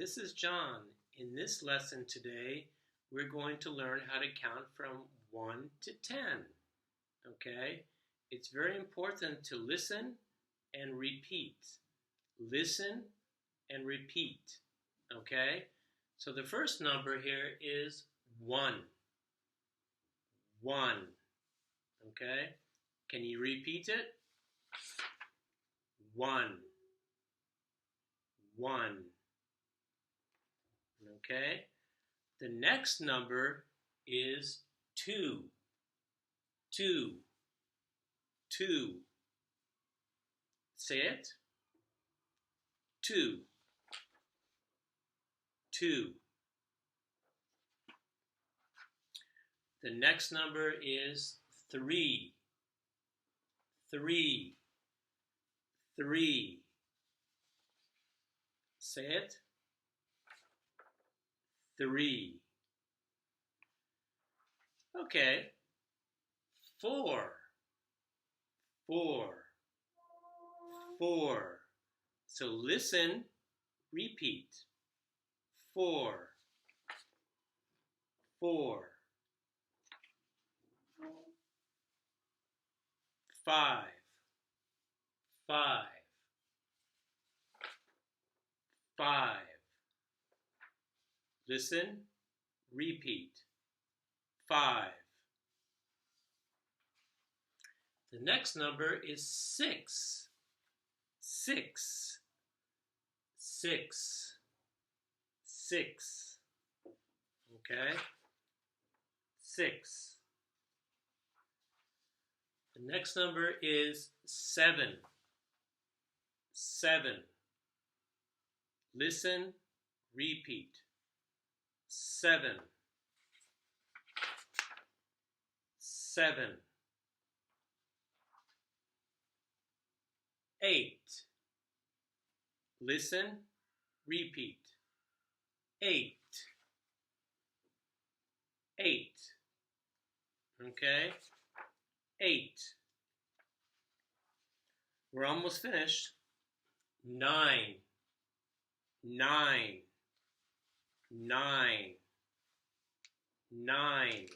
this is John. In this lesson today, we're going to learn how to count from 1 to 10. Okay? It's very important to listen and repeat. Listen and repeat. Okay? So the first number here is 1. 1. Okay? Can you repeat it? 1. 1. Okay? The next number is 2. 2. 2. Say it. 2. 2. The next number is 3. 3. 3. Say it. 3. Okay. 4. 4. 4. So listen, repeat. 4. 4. 5. 5. 5. Listen, repeat. 5. The next number is 6. 6. 6. 6. Okay? 6. The next number is 7. 7. Listen, repeat. 7. 7. 8. Listen, repeat. 8. 8. Okay? 8. We're almost finished. 9. 9. 9. 9.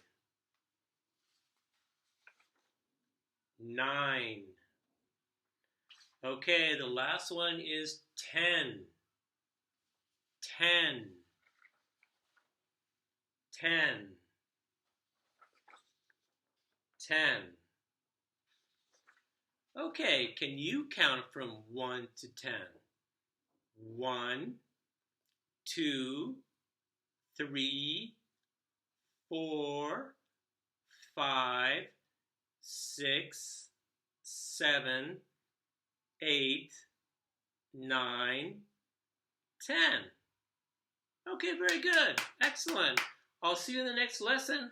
9. Okay, the last one is 10. 10. 10. 10. Okay, can you count from 1 to 10? 1, 2, 3, 4, 5, 6, 7, 8, 9, 10. Okay, very good. Excellent. I'll see you in the next lesson.